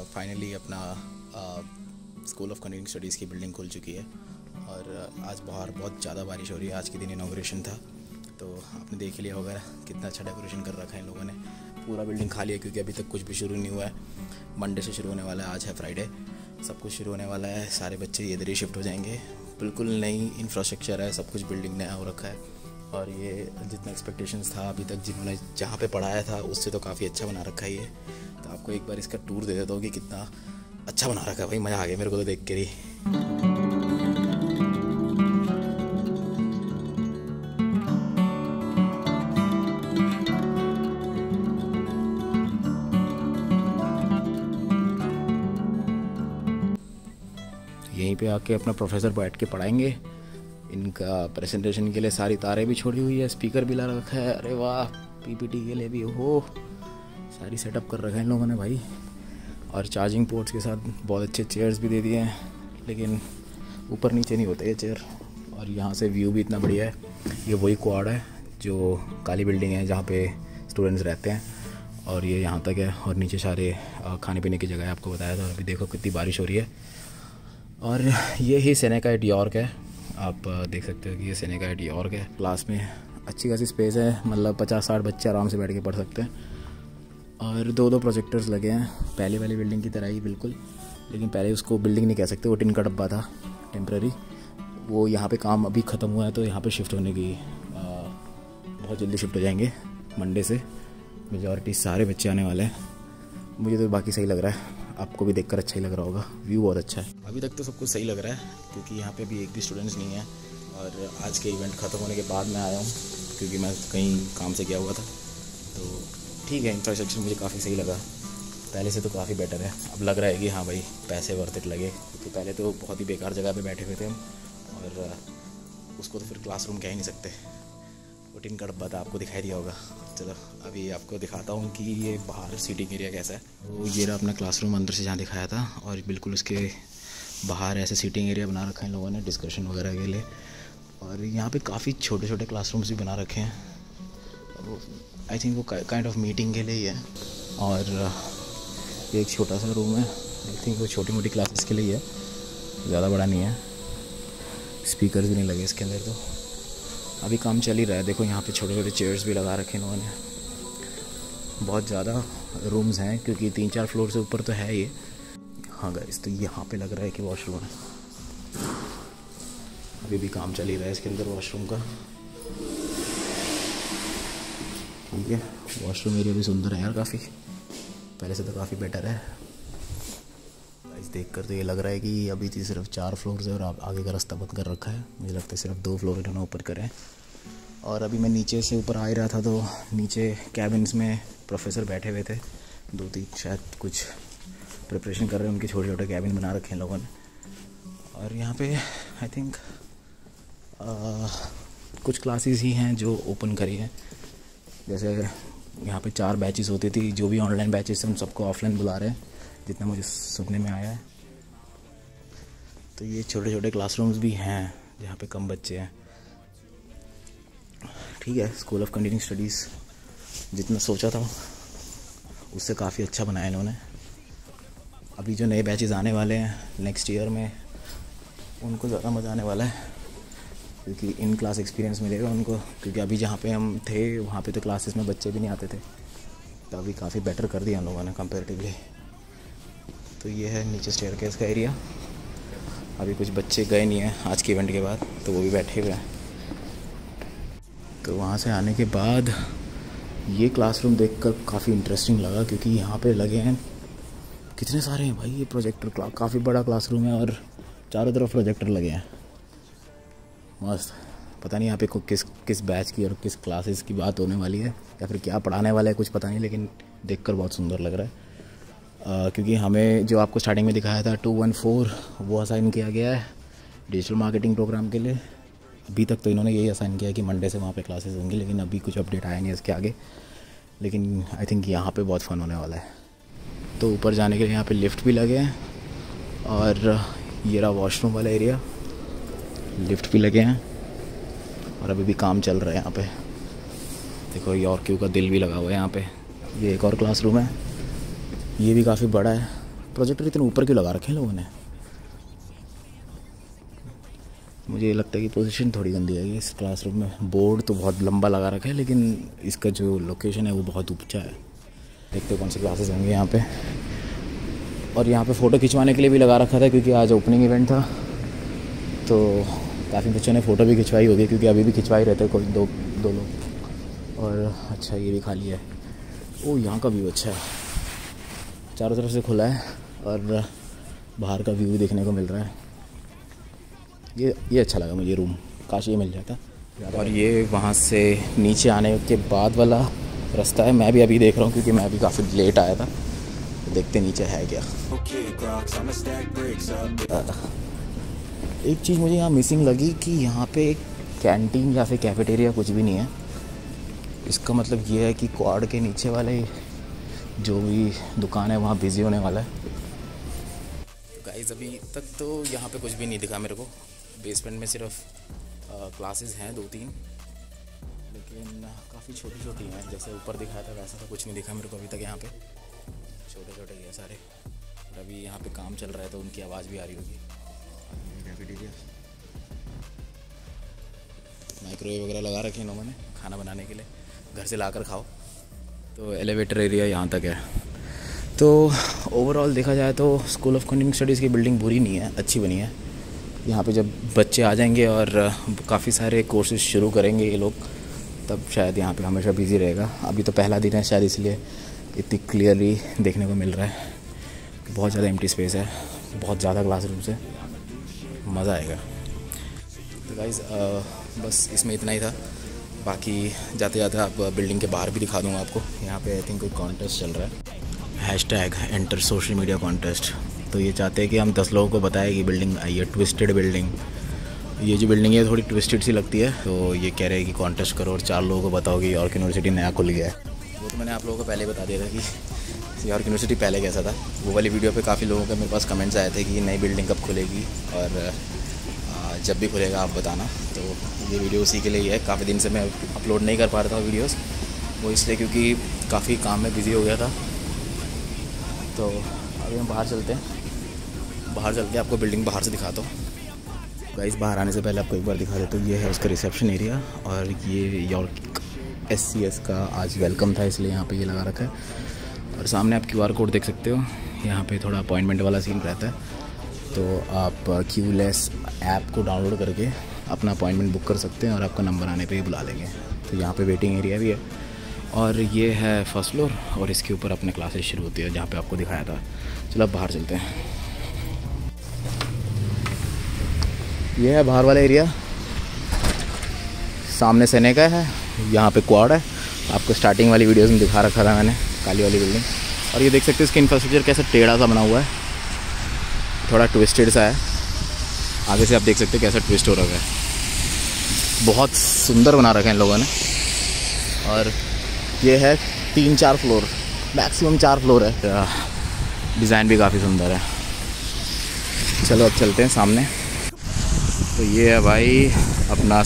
Finally अपना school of continuing studies की building खुल चुकी है और आज बाहर बहुत ज़्यादा बारिश हो रही है। आज के दिन इनॉग्रेशन था तो आपने देख लिया होगा कितना अच्छा डेकोरेशन कर रखा है इन लोगों ने। पूरा बिल्डिंग खाली है क्योंकि अभी तक कुछ भी शुरू नहीं हुआ है। मंडे से शुरू होने वाला है, आज है फ्राइडे, सब कुछ शुरू होने वाला है। सारे बच्चे इधर ही शिफ्ट हो जाएंगे। बिल्कुल नई इंफ्रास्ट्रक्चर है, सब कुछ बिल्डिंग नया हो रखा है और ये जितना एक्सपेक्टेशंस था अभी तक जिन्होंने जहाँ पे पढ़ाया था उससे तो काफ़ी अच्छा बना रखा है ये। तो आपको एक बार इसका टूर दे देता हूँ कि कितना अच्छा बना रखा है। भाई मज़ा आ गया मेरे को तो देख के ही। यहीं पे आके अपना प्रोफेसर बैठ के पढ़ाएंगे। इनका प्रेजेंटेशन के लिए सारी तारें भी छोड़ी हुई है, स्पीकर भी ला रखा है। अरे वाह, पीपीटी के लिए भी हो सारी सेटअप कर रखा है इन लोगों ने भाई। और चार्जिंग पोर्ट्स के साथ बहुत अच्छे चेयर्स भी दे दिए हैं, लेकिन ऊपर नीचे नहीं होते ये चेयर। और यहाँ से व्यू भी इतना बढ़िया है। ये वही क्वाड है जो काली बिल्डिंग है जहाँ पे स्टूडेंट्स रहते हैं और ये यहाँ तक है। और नीचे सारे खाने पीने की जगह है, आपको बताया था। अभी देखो कितनी बारिश हो रही है। और ये ही सेनेका न्यूयॉर्क है, आप देख सकते हो कि ये सेनेका न्यूयॉर्क है। क्लास में अच्छी खासी स्पेस है, मतलब 50-60 बच्चे आराम से बैठ के पढ़ सकते हैं। और 2 प्रोजेक्टर्स लगे हैं, पहले वाली बिल्डिंग की तरह ही बिल्कुल। लेकिन पहले उसको बिल्डिंग नहीं कह सकते, वो टिन का डब्बा था टेम्प्रेरी। वो यहाँ पे काम अभी ख़त्म हुआ है तो यहाँ पे शिफ्ट होने की बहुत जल्दी शिफ्ट हो जाएंगे मंडे से। मेजॉरिटी सारे बच्चे आने वाले हैं। मुझे तो बाकी सही लग रहा है, आपको भी देखकर अच्छा ही लग रहा होगा। व्यू बहुत अच्छा है। अभी तक तो सब कुछ सही लग रहा है क्योंकि यहाँ पे भी एक भी स्टूडेंट्स नहीं है। और आज के इवेंट ख़त्म होने के बाद मैं आया हूँ क्योंकि मैं कहीं काम से गया हुआ था। तो ठीक है, इंफ्रास्ट्रक्चर मुझे काफ़ी सही लगा, पहले से तो काफ़ी बेटर है। अब लग रहा है कि हाँ भाई पैसे वर्थ इट लगे, क्योंकि पहले तो बहुत ही बेकार जगह पे बैठे हुए थे हम। और उसको तो फिर क्लासरूम कह ही नहीं सकते। वो टिन का डब्बा था, आपको दिखाई दिया होगा। चलो अभी आपको दिखाता हूँ कि ये बाहर सीटिंग एरिया कैसा है। तो ये रहा अपना क्लासरूम अंदर से जहाँ दिखाया था, और बिल्कुल उसके बाहर ऐसे सीटिंग एरिया बना रखा है इन लोगों ने डिस्कशन वगैरह के लिए। और यहाँ पे काफ़ी छोटे छोटे क्लासरूम्स भी बना रखे हैं। आई थिंक वो काइंड ऑफ मीटिंग के लिए ही है। और ये एक छोटा सा रूम है, आई थिंक वो छोटी मोटी क्लासेस के लिए है, ज़्यादा बड़ा नहीं है। स्पीकर्स भी नहीं लगे इसके अंदर। तो अभी काम चल ही रहा है। देखो यहाँ पे छोटे छोटे चेयर्स भी लगा रखे हैं इन्होंने। बहुत ज़्यादा रूम्स हैं क्योंकि 3-4 फ्लोर से ऊपर तो है ये। हाँ गाइस, तो यहाँ पे लग रहा है कि वॉशरूम है। अभी भी काम चल ही रहा है इसके अंदर वॉशरूम का। ठीक है, वॉशरूम एरिया भी सुंदर है यार काफ़ी, पहले से तो काफ़ी बेटर है। गाइस देख कर तो ये लग रहा है कि अभी तो सिर्फ 4 फ्लोर है और आगे का रास्ता बंद कर रखा है। मुझे लगता है सिर्फ 2 फ्लोर इन्होंने ऊपर करे हैं। और अभी मैं नीचे से ऊपर आ ही रहा था तो नीचे कैबिन्स में प्रोफेसर बैठे हुए थे, 2-3 शायद कुछ प्रिपरेशन कर रहे हैं। उनके छोटे छोटे कैबिन बना रखे हैं लोगों ने। और यहाँ पे आई थिंक कुछ क्लासेस ही हैं जो ओपन करी हैं। जैसे यहाँ पे 4 बैचेस होती थी, जो भी ऑनलाइन बैचेस हैं उन सबको ऑफलाइन बुला रहे हैं, जितना मुझे सुनने में आया है। तो ये छोटे छोटे क्लासरूम्स भी हैं जहाँ पे कम बच्चे हैं। ठीक है, स्कूल ऑफ कंटिन्यूइंग स्टडीज़ जितना सोचा था उससे काफ़ी अच्छा बनाया इन्होंने। अभी जो नए बैचेस आने वाले हैं नेक्स्ट ईयर में, उनको ज़्यादा मज़ा आने वाला है क्योंकि इन क्लास एक्सपीरियंस मिलेगा उनको। क्योंकि अभी जहाँ पे हम थे वहाँ पे तो क्लासेस में बच्चे भी नहीं आते थे, तो अभी काफ़ी बेटर कर दिया हम लोगों ने कंपैरेटिवली। तो ये है नीचे स्टेयरकेस का एरिया। अभी कुछ बच्चे गए नहीं हैं आज के इवेंट के बाद, तो वो भी बैठे हुए हैं। तो वहाँ से आने के बाद ये क्लासरूम देखकर काफ़ी इंटरेस्टिंग लगा क्योंकि यहाँ पे लगे हैं कितने सारे हैं भाई ये प्रोजेक्टर। काफ़ी बड़ा क्लासरूम है और चारों तरफ प्रोजेक्टर लगे हैं, मस्त। पता नहीं यहाँ पे किस बैच की और किस क्लासेस की बात होने वाली है या फिर क्या पढ़ाने वाला है, कुछ पता नहीं, लेकिन देखकर बहुत सुंदर लग रहा है। क्योंकि हमें जो आपको स्टार्टिंग में दिखाया था 214 वो असाइन किया गया है डिजिटल मार्केटिंग प्रोग्राम के लिए। अभी तक तो इन्होंने यही असाइन किया है कि मंडे से वहाँ पे क्लासेस होंगी, लेकिन अभी कुछ अपडेट आया नहीं इसके आगे। लेकिन आई थिंक यहाँ पे बहुत फ़न होने वाला है। तो ऊपर जाने के लिए यहाँ पे लिफ्ट भी लगे हैं और ये रहा वॉशरूम वाला एरिया, लिफ्ट भी लगे हैं। और अभी भी काम चल रहा है यहाँ पे। देखो यॉर्क्यू का दिल भी लगा हुआ है यहाँ पे। ये एक और क्लासरूम है, ये भी काफ़ी बड़ा है, प्रोजेक्टर इतने ऊपर क्यों लगा रखे हैं लोगों ने? मुझे लगता है कि पोजीशन थोड़ी गंदी है इस क्लासरूम में। बोर्ड तो बहुत लंबा लगा रखा है लेकिन इसका जो लोकेशन है वो बहुत ऊंचा है। देखते हो कौन सी क्लासेस होंगी यहाँ पे। और यहाँ पे फ़ोटो खिंचवाने के लिए भी लगा रखा था क्योंकि आज ओपनिंग इवेंट था, तो काफ़ी बच्चों ने फ़ोटो भी खिंचवाई होगी क्योंकि अभी भी खिंचवा ही रहते कोई दो लोग। और अच्छा ये भी खाली है। ओ यहाँ का व्यू अच्छा है, चारों तरफ से खुला है और बाहर का व्यू देखने को मिल रहा है। ये अच्छा लगा मुझे रूम, काश ये मिल जाता। और ये वहाँ से नीचे आने के बाद वाला रास्ता है। मैं भी अभी देख रहा हूँ क्योंकि मैं अभी काफ़ी लेट आया था, तो देखते नीचे है क्या। एक चीज़ मुझे यहाँ मिसिंग लगी कि यहाँ पे एक कैंटीन या फिर कैफेटेरिया कुछ भी नहीं है। इसका मतलब ये है कि क्वाड के नीचे वाले जो भी दुकान है वहाँ बिज़ी होने वाला है। गाइस अभी तक तो यहाँ पे कुछ भी नहीं दिखा मेरे को। बेसमेंट में सिर्फ क्लासेस हैं 2-3, लेकिन काफ़ी छोटी छोटी हैं। जैसे ऊपर दिखाया था वैसा तो कुछ नहीं दिखा मेरे को अभी तक। यहाँ पे छोटे छोटे ही हैं सारे। और अभी यहाँ पे काम चल रहा है तो उनकी आवाज़ भी आ रही होगी। कैफेटेरिया, माइक्रोवेव वगैरह लगा रखे हैं इन्होंने खाना बनाने के लिए, घर से लाकर खाओ। तो एलिवेटर एरिया यहाँ तक है। तो ओवरऑल देखा जाए तो स्कूल ऑफ कंटिन्यूइंग स्टडीज़ की बिल्डिंग बुरी नहीं है, अच्छी बनी है। यहाँ पे जब बच्चे आ जाएंगे और काफ़ी सारे कोर्सेज शुरू करेंगे ये लोग, तब शायद यहाँ पे हमेशा बिज़ी रहेगा। अभी तो पहला दिन है शायद, इसलिए इतनी क्लियरली देखने को मिल रहा है कि बहुत ज़्यादा एम्प्टी स्पेस है, बहुत ज़्यादा क्लासरूम्स है, मज़ा आएगा। तो गाइस बस इसमें इतना ही था। बाकी जाते जाते आप बिल्डिंग के बाहर भी दिखा दूँगा आपको। यहाँ पे आई थिंक कोई कॉन्टेस्ट चल रहा है, #एंटर सोशल मीडिया कॉन्टेस्ट। तो ये चाहते हैं कि हम 10 लोगों को बताएं कि बिल्डिंग आई है, ट्विस्टेड बिल्डिंग। ये जो बिल्डिंग है थोड़ी ट्विस्टेड सी लगती है, तो ये कह रहे हैं कि कॉन्टेस्ट करो और 4 लोगों को बताओ कि यॉर्क यूनिवर्सिटी नया खुल गया है। वो तो मैंने आप लोगों को पहले बता दिया था कि यॉर्क यूनिवर्सिटी पहले कैसा था। वो वाली वीडियो पे काफ़ी लोगों के मेरे पास कमेंट्स आए थे कि नई बिल्डिंग कब खुलेगी और जब भी खुलेगा आप बताना। तो ये वीडियो उसी के लिए ही है। काफ़ी दिन से मैं अपलोड नहीं कर पा रहा था वीडियोस, वो इसलिए क्योंकि काफ़ी काम में बिज़ी हो गया था। तो अभी हम बाहर चलते हैं, बाहर चल के आपको बिल्डिंग बाहर से दिखाता हूँ। गाइस बाहर आने से पहले आपको एक बार दिखा देता हूँ। ये है उसका रिसेप्शन एरिया और ये यॉर्क SCS का आज वेलकम था इसलिए यहाँ पे ये लगा रखा है। और सामने आप QR कोड देख सकते हो। यहाँ पे थोड़ा अपॉइंटमेंट वाला सीन रहता है, तो आप क्यूलेस ऐप को डाउनलोड करके अपना अपॉइंटमेंट बुक कर सकते हैं और आपका नंबर आने पे ही बुला लेंगे। तो यहाँ पे वेटिंग एरिया भी है और ये है फर्स्ट फ्लोर और इसके ऊपर अपने क्लासेस शुरू होती है जहाँ पे आपको दिखाया था। चलो अब बाहर चलते हैं। ये है बाहर वाला एरिया, सामने सेनेका है, यहाँ पे क्वाड है। आपको स्टार्टिंग वाली वीडियोस में दिखा रखा था मैंने, काली वाली बिल्डिंग। और ये देख सकते हो इसका इंफ्रास्ट्रक्चर कैसा टेढ़ा सा बना हुआ है, थोड़ा ट्विस्टेड सा है। आगे से आप देख सकते हो कैसा ट्विस्ट हो रहा है, बहुत सुंदर बना रखा है इन लोगों ने। और ये है 3-4 फ्लोर, मैक्सिमम 4 फ्लोर है। डिज़ाइन भी काफ़ी सुंदर है। चलो अब चलते हैं सामने। तो ये है भाई अपना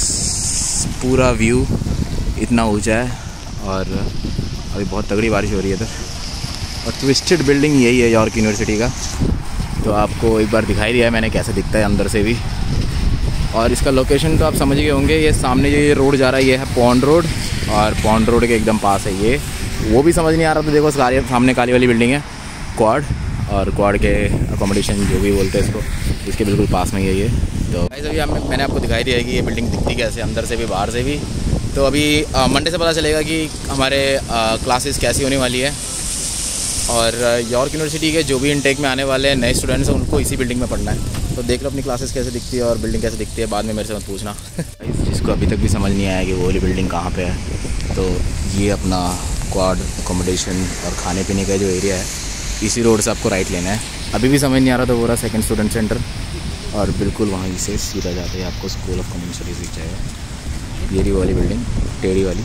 पूरा व्यू, इतना ऊंचा है और अभी बहुत तगड़ी बारिश हो रही है इधर। और ट्विस्टेड बिल्डिंग यही है यॉर्क यूनिवर्सिटी का। तो आपको एक बार दिखाई दिया है मैंने कैसे दिखता है अंदर से भी। और इसका लोकेशन तो आप समझ गए होंगे, ये सामने जो ये रोड जा रहा है ये है पॉन्ड रोड, और पॉन्ड रोड के एकदम पास है ये। वो भी समझ नहीं आ रहा था, देखो सामने काली वाली बिल्डिंग है क्वाड, और क्वाड के अकोमोडेशन जो भी बोलते हैं इसको, इसके बिल्कुल पास में ही है ये। तो अभी मैंने आपको दिखाई दिया है कि ये बिल्डिंग दिखती कैसे, अंदर से भी बाहर से भी। तो अभी मंडे से पता चलेगा कि हमारे क्लासेस कैसी होने वाली है। और यॉर्क यूनिवर्सिटी के जो भी इनटेक में आने वाले नए स्टूडेंट्स हैं उनको इसी बिल्डिंग में पढ़ना है। तो देख लो अपनी क्लासेस कैसे दिखती है और बिल्डिंग कैसे दिखती है, बाद में मेरे से मत पूछना। जिसको अभी तक भी समझ नहीं आया कि वो वाली बिल्डिंग कहाँ पे है, तो ये अपना क्वाड अकोमोडेशन और खाने पीने का जो एरिया है, इसी रोड से आपको राइट लेना है। अभी भी समझ नहीं आ रहा तो वो रहा सेकेंड स्टूडेंट सेंटर, और बिल्कुल वहीं से सीधा जाते हैं आपको स्कूल ऑफ कम्युनिटी स्टडीज़ दिख जाएगा। ये वाली बिल्डिंग टेढ़ी वाली।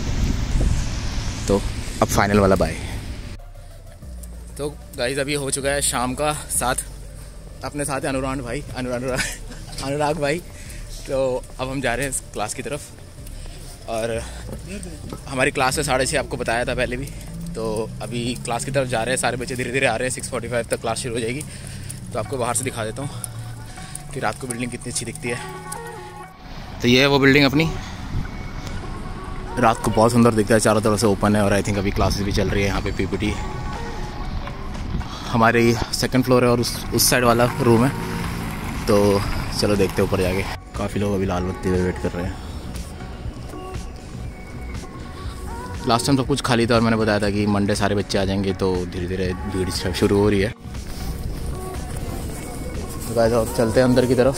तो अब फाइनल वाला बाय। तो गाइस अभी हो चुका है शाम का 7, अपने साथ है अनुराग भाई। तो अब हम जा रहे हैं क्लास की तरफ, और हमारी क्लास है 6:30, आपको बताया था पहले भी। तो अभी क्लास की तरफ जा रहे हैं, सारे बच्चे धीरे धीरे आ रहे हैं। 6:45 तक क्लास शुरू हो जाएगी। तो आपको बाहर से दिखा देता हूँ कि रात को बिल्डिंग कितनी अच्छी दिखती है। तो ये है वो बिल्डिंग अपनी, रात को बहुत सुंदर दिखता है, चारों तरफ से ओपन है। और आई थिंक अभी क्लासेस भी चल रही है यहाँ पे। पीपीटी हमारे 2nd फ्लोर है और उस साइड वाला रूम है। तो चलो देखते हैं ऊपर जाके। काफ़ी लोग अभी लाल बत्ती पे वेट कर रहे हैं। लास्ट टाइम सब कुछ खाली था और मैंने बताया था कि मंडे सारे बच्चे आ जाएंगे, तो धीरे धीरे भीड़ शुरू हो रही है। तो गाइस अब चलते हैं अंदर की तरफ।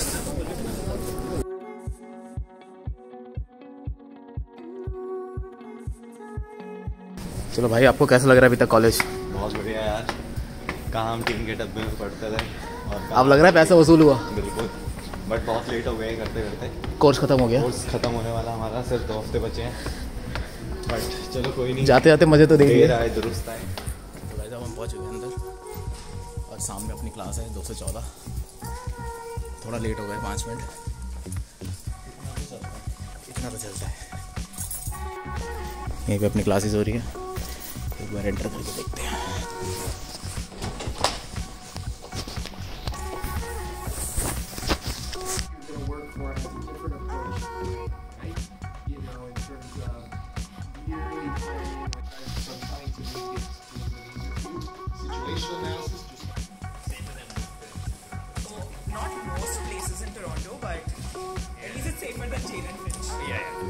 चलो भाई, आपको कैसा लग रहा है अभी तक कॉलेज? बहुत बढ़िया यार। कहाँ हम टीन के डब्बे में पढ़ते थे और अब लग रहा है पैसा वसूल हुआ। बिल्कुल, बट बहुत लेट हो गए करते करते। कोर्स खत्म हो गया। कोर्स खत्म होने वाला हमारा, सिर्फ 2 हफ्ते बचे हैं। बट चलो कोई नहीं, जाते जाते मज़े तो देंगे। देर आए दुरुस्त आए। तो भाई साहब हम पहुँच गए अंदर और सामने अपनी क्लास है 214। थोड़ा लेट हो गए 5 मिनट, इतना तो चलता है। यहीं पे अपनी क्लासेस हो रही है, एक बार एंटर करके देखते हैं।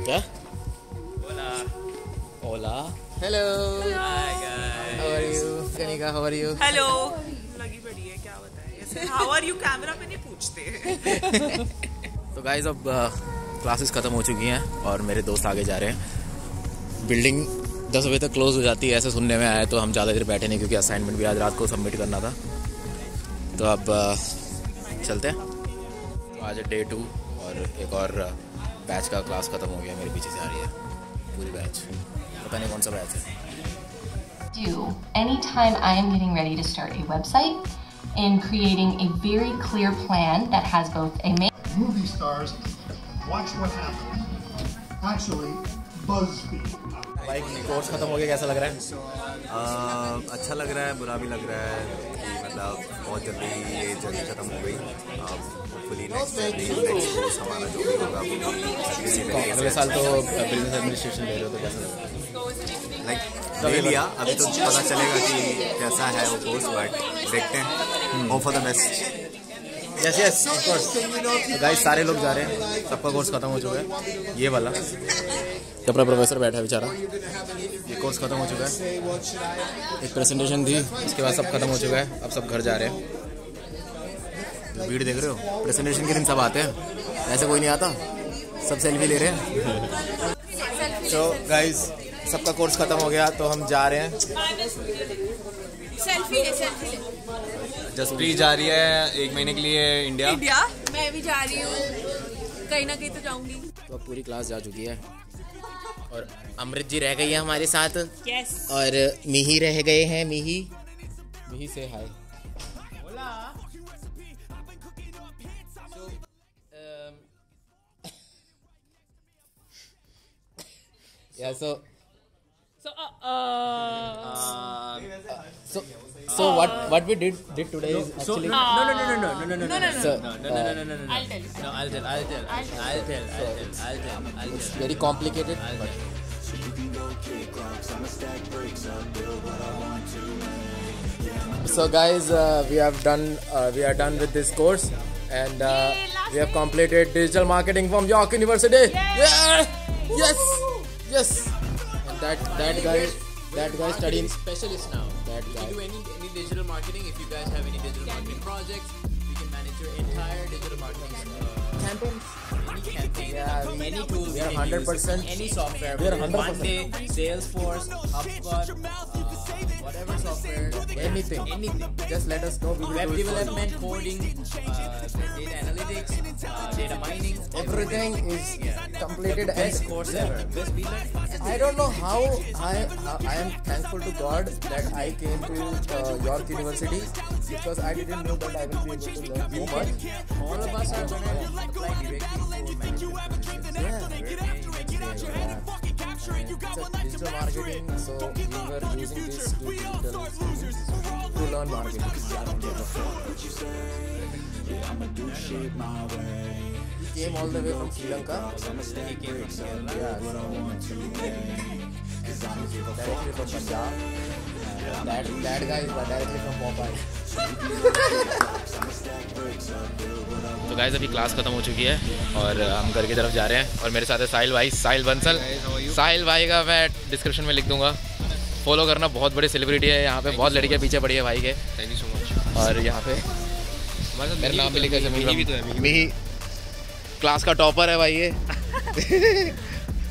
क्या? Hola. Hello. Hi guys. How are you? Kanika, how are you? Hello. लगी पड़ी है, क्या बताएं ऐसे। How are you कैमरा में नहीं पूछते। तो गाइस अब क्लासेस ख़त्म हो चुकी हैं और मेरे दोस्त आगे जा रहे हैं। बिल्डिंग 10 बजे तक क्लोज हो जाती है ऐसे सुनने में आया, तो हम ज़्यादा देर बैठे नहीं क्योंकि असाइनमेंट भी आज रात को सबमिट करना था। तो अब चलते हैं। तो आज है Day 2 और एक और बैच का क्लास ख़त्म हो गया। मेरे पीछे से आ रही है पूरी बैच, पता नहीं कौन सा बैच है। Do anytime I am getting ready to start a website and creating a very clear plan that has both a main movie stars, watch what happens. Actually, BuzzFeed. भाई कोर्स खत्म हो गया, कैसा लग रहा है? अच्छा लग रहा है, बुरा भी लग रहा है कि मतलब बहुत जल्दी ये जर्नी खत्म हो गई। होपफुली नेक्स्ट कोर्स हमारा जो भी होगा वो अगले साल तो बिजनेस एडमिनिस्ट्रेशन ले रहे हो, तो कैसा लग रहा है? लाइक ले लिया, अभी तो पता चलेगा कि कैसा है वो कोर्स, बट देखते हैं। Hope for the best. Yes yes of course. तो गाइस सारे लोग जा रहे हैं, सबका कोर्स खत्म हो चुका है। ये वाला अपना प्रोफेसर बैठा है बेचारा, ये कोर्स खत्म हो चुका है। एक प्रेजेंटेशन थी, इसके बाद सब खत्म हो चुका है। अब सब घर जा रहे हैं। तो भीड़ देख रहे हो, प्रेजेंटेशन के दिन सब आते हैं, ऐसे कोई नहीं आता, सब सेल्फी ले रहे हैं। तो गाइस सबका कोर्स खत्म हो गया, तो हम जा रहे हैं। सेल्फी ले। जसप्रीत जा रही है 1 महीने के लिए इंडिया। मैं भी जा रही हूँ, कहीं ना कहीं तो जाऊंगी। तो अब पूरी क्लास जा चुकी है और अमृत जी रह गई है हमारे साथ। Yes. और मिही रह गए हैं। मिही से हाय। Yeah, so what we did today is actually No. so I'll tell. it's very complicated, but so guys we are done with this course and we have completed digital marketing from York University. Yes. And that guy studying specialist now. that You guy. can do any digital marketing. If you guys have any digital marketing projects, we can manage your entire digital marketing Campaigns. any campaign, Yeah, any tool. we are 100%. Any software. We are whether 100%. Monday, Salesforce, HubSpot, whatever software. Anything. Just let us know. We will Web do it for you. development, coding, data analytics, data mining. Everything is completed Best and course ever. Best we learned. I don't know how I am thankful to God that I came to York University because I didn't know that I will be able to learn so much. All of us are going to apply directly for management positions. Yeah. digital marketing, so we were using this to learn marketing. He came all the way from Sri Lanka. He came from Kerala. Yeah, directly from Punjab. That guy is directly from Popeye. तो guys अभी class खत्म हो चुकी है और हम घर की तरफ जा रहे हैं और मेरे साथ है साहिल भाई, साहिल बंसल। साहिल भाई का मैं डिस्क्रिप्शन में लिख दूंगा, फॉलो करना। बहुत बड़ी सेलिब्रिटी है यहाँ पे, बहुत लड़कियाँ पीछे पड़ी है भाई के। Thank you so much. और यहाँ पे मेरा नाम भी लिखा है, मी क्लास का टॉपर है भाई ये।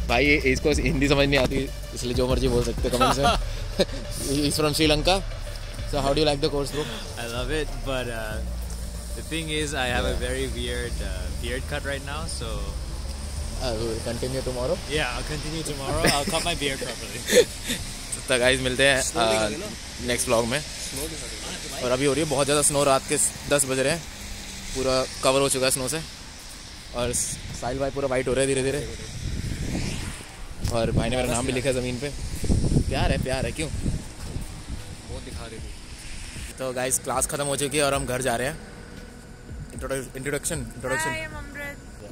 भाई इसको हिंदी समझ नहीं आती, इसलिए जो मर्जी बोल सकते कमेंट्स में। He's from Sri Lanka. So how do you like the course, bro? I love it, but the thing is, I have a very weird beard cut right now, so. We'll continue tomorrow. Yeah, I'll continue tomorrow. I'll cut my beard properly. तो guys मिलते हैं next vlog में। और अभी हो रही है बहुत ज़्यादा स्नो, रात के 10 बज रहे हैं, पूरा कवर हो चुका है स्नो से। और साहिल भाई पूरा वाइट हो रहा है धीरे धीरे। और भाई ने मेरा नाम भी लिखा है ज़मीन पे। प्यार है क्यों वो दिखा रही थी। तो गाइस क्लास ख़त्म हो चुकी है और हम घर जा रहे हैं। इंट्रोडक्शन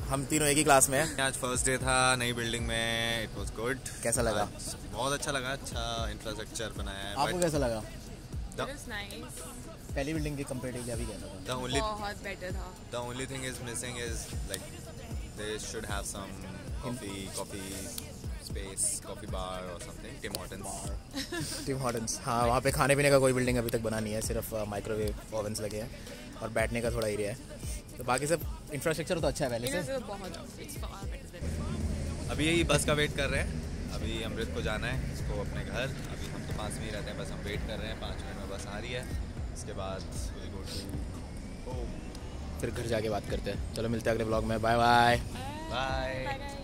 हम तीनों एक ही क्लास में हैं। आज फर्स्ट डे था नई बिल्डिंग में। It was good. कैसा लगा? बहुत अच्छा लगा। अच्छा इंफ्रास्ट्रक्चर बनाया है। आपको कैसा लगा? नाइस। पहली बिल्डिंग के कंपेरेटिवली अभी कैसा था? बहुत बेटर था। The only thing is missing is like they should have some coffee space, coffee bar or something. Tim Hortons। हाँ, वहाँ पे खाने पीने का कोई बिल्डिंग अभी तक बना नहीं है, सिर्फ माइक्रोवेव ओवन्स लगे हैं और बैठने का थोड़ा एरिया है। तो बाकी सब इंफ्रास्ट्रक्चर तो अच्छा है पहले से। अभी यही बस का वेट कर रहे हैं। अभी अमृत को जाना है इसको अपने घर। अभी हम तो पास में ही रहते हैं, बस हम वेट कर रहे हैं। 5 मिनट में बस आ रही है। इसके बाद we'll go to home। फिर घर जाके बात करते हैं। चलो मिलते हैं अगले ब्लॉग में। Bye bye. बाय।